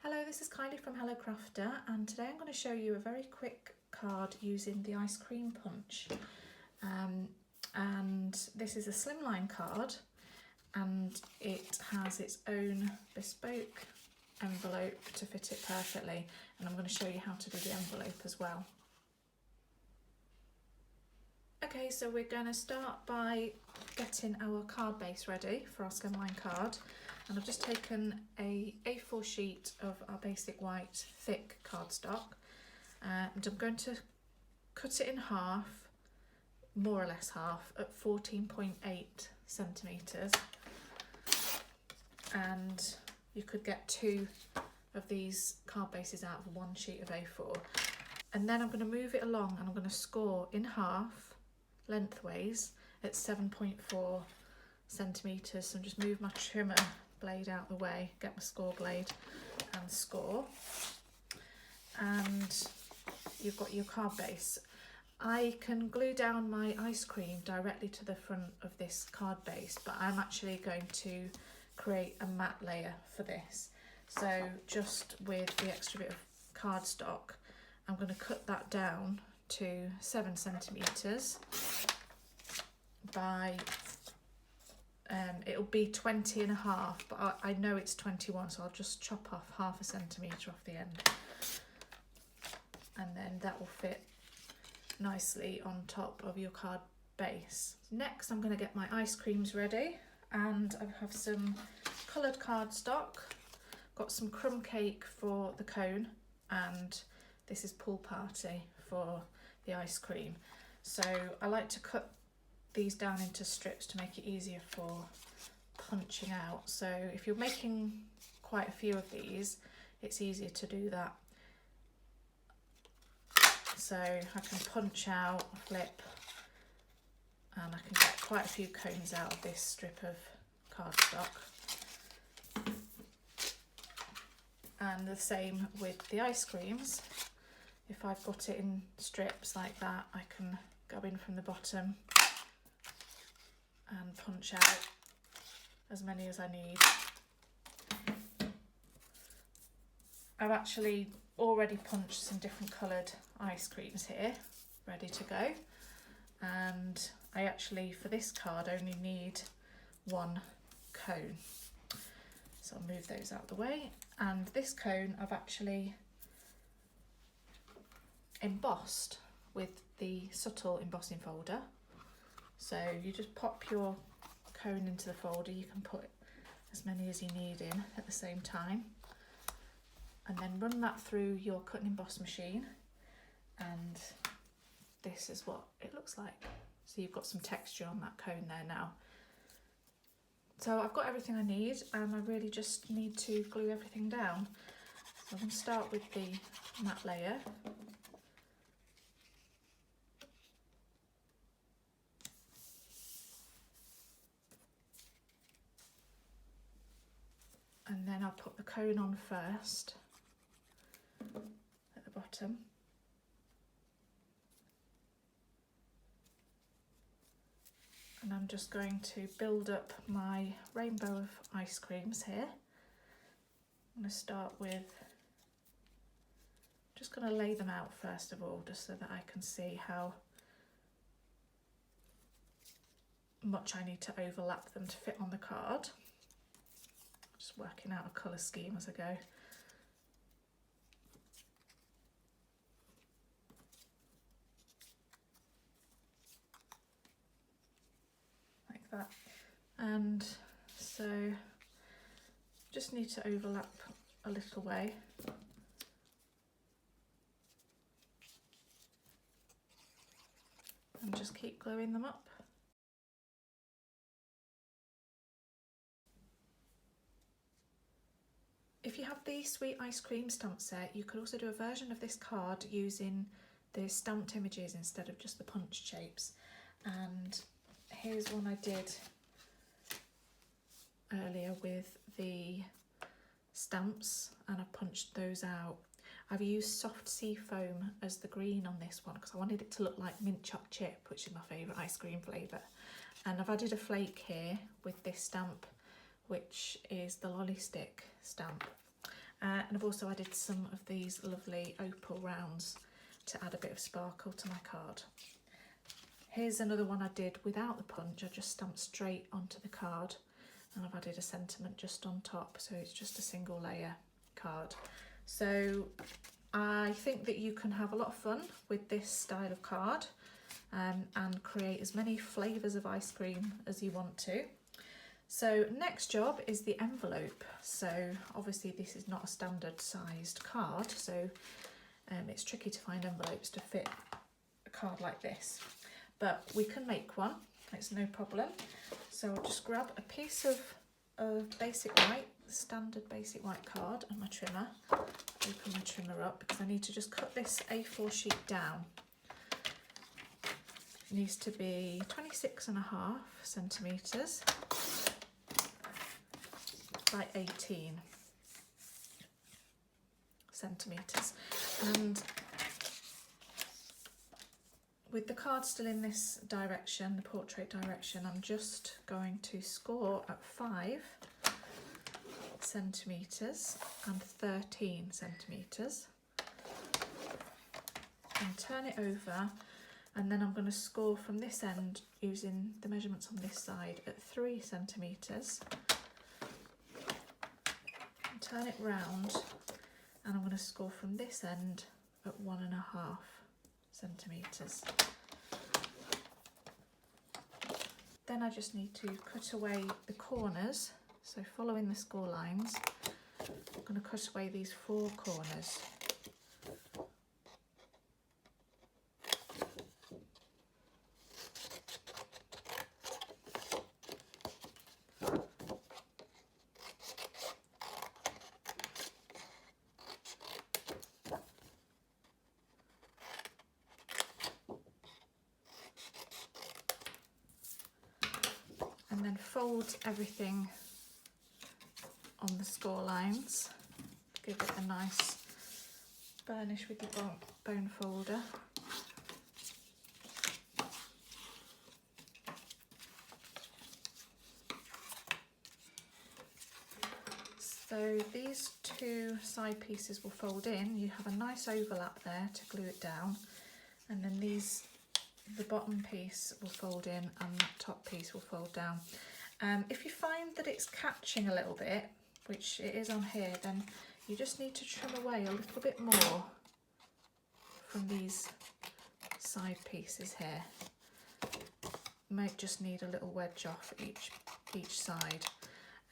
Hello, this is Kylie from Hello Crafter, and today I'm going to show you a very quick card using the ice cream punch. And this is a Slimline card, and it has its own bespoke envelope to fit it perfectly, and I'm going to show you how to do the envelope as well. Okay, so we're going to start by getting our card base ready for our Slimline card. And I've just taken a A4 sheet of our basic white thick cardstock, and I'm going to cut it in half, more or less half, at 14.8 centimetres. And you could get two of these card bases out of one sheet of A4. And then I'm going to move it along and I'm going to score in half lengthways at 7.4 centimetres. So just move my trimmer blade out the way, get my score blade and score. And you've got your card base. I can glue down my ice cream directly to the front of this card base, but I'm actually going to create a matte layer for this. So just with the extra bit of cardstock, I'm going to cut that down to 7 centimetres by it'll be 20 and a half, but I know it's 21, so I'll just chop off half a centimetre off the end, and then that will fit nicely on top of your card base. Next, I'm going to get my ice creams ready, and I have some coloured cardstock, got some crumb cake for the cone, and this is pool party for the ice cream. So I like to cut these down into strips to make it easier for punching out. So if you're making quite a few of these, it's easier to do that. So I can punch out, flip, and I can get quite a few cones out of this strip of cardstock. And the same with the ice creams. If I've got it in strips like that, I can go in from the bottom and punch out as many as I need. I've actually already punched some different coloured ice creams here, ready to go. And I actually, for this card, only need one cone. So I'll move those out of the way. And this cone I've actually embossed with the subtle embossing folder. So you just pop your cone into the folder, you can put as many as you need in at the same time, and then run that through your cut and emboss machine, and this is what it looks like. So you've got some texture on that cone there now. So I've got everything I need, and I really just need to glue everything down. So I'm going to start with the matte layer. And then I'll put the cone on first at the bottom. And I'm just going to build up my rainbow of ice creams here. I'm going to start with, just going to lay them out first of all, just so that I can see how much I need to overlap them to fit on the card. Just working out a colour scheme as I go. Like that. And so just need to overlap a little way. And just keep gluing them up. If you have the Sweet Ice Cream stamp set, you could also do a version of this card using the stamped images instead of just the punched shapes. And here's one I did earlier with the stamps, and I punched those out. I've used soft sea foam as the green on this one because I wanted it to look like mint choc chip, which is my favourite ice cream flavour. And I've added a flake here with this stamp, which is the lolly stick stamp. And I've also added some of these lovely opal rounds to add a bit of sparkle to my card. Here's another one I did without the punch. I just stamped straight onto the card and I've added a sentiment just on top, so it's just a single layer card. So I think that you can have a lot of fun with this style of card and create as many flavours of ice cream as you want to. So next job is the envelope. So obviously this is not a standard sized card, so it's tricky to find envelopes to fit a card like this, but we can make one, it's no problem. So I'll just grab a piece of basic white, standard basic white card, and my trimmer. Open my trimmer up because I need to just cut this A4 sheet down. It needs to be 26.5 centimetres by 18 centimetres. And with the card still in this direction, the portrait direction, I'm just going to score at 5 centimetres and 13 centimetres and turn it over, and then I'm going to score from this end using the measurements on this side at 3 centimetres, and turn it round, and I'm going to score from this end at 1.5 centimetres. Then I just need to cut away the corners. So following the score lines, I'm going to cut away these 4 corners. And then fold everything on the score lines, give it a nice burnish with your bone folder. So these 2 side pieces will fold in, you have a nice overlap there to glue it down, and then the bottom piece will fold in and that top piece will fold down. If you find that it's catching a little bit, which it is on here, then you just need to trim away a little bit more from these side pieces here. You might just need a little wedge off each side.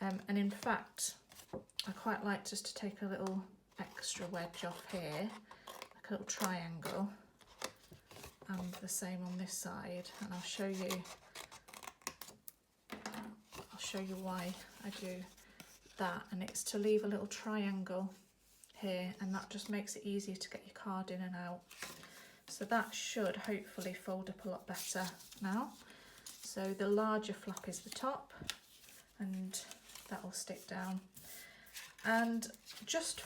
And in fact, I quite like just to take a little extra wedge off here, like a little triangle, and the same on this side, and I'll show you why I do that. And it's to leave a little triangle here, and that just makes it easier to get your card in and out. So that should hopefully fold up a lot better now. So the larger flap is the top, and that will stick down. And just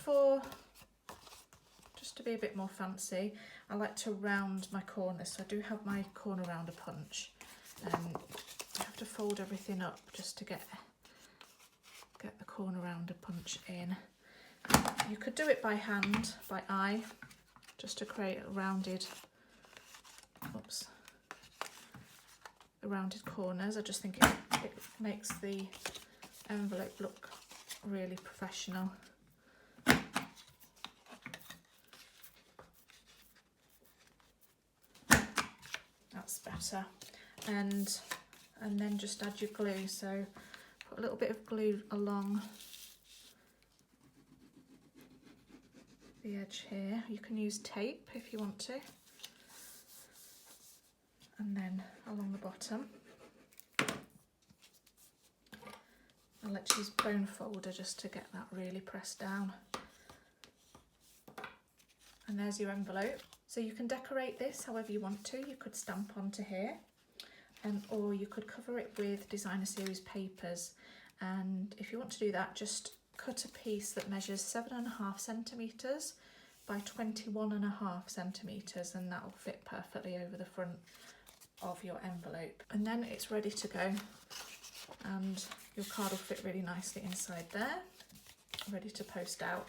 to be a bit more fancy, I like to round my corners. So I do have my corner rounder punch. I have to fold everything up just to get the corner rounder punch in. You could do it by hand, by eye, just to create rounded corners. I just think it makes the envelope look really professional. That's better. And then just add your glue. So put a little bit of glue along the edge here. You can use tape if you want to. And then along the bottom. I'll let you use bone folder just to get that really pressed down. And there's your envelope. So you can decorate this however you want to. You could stamp onto here, or you could cover it with designer series papers. And if you want to do that, just cut a piece that measures 7.5 centimetres by 21.5 centimetres, and that will fit perfectly over the front of your envelope. And then it's ready to go, and your card will fit really nicely inside there, ready to post out.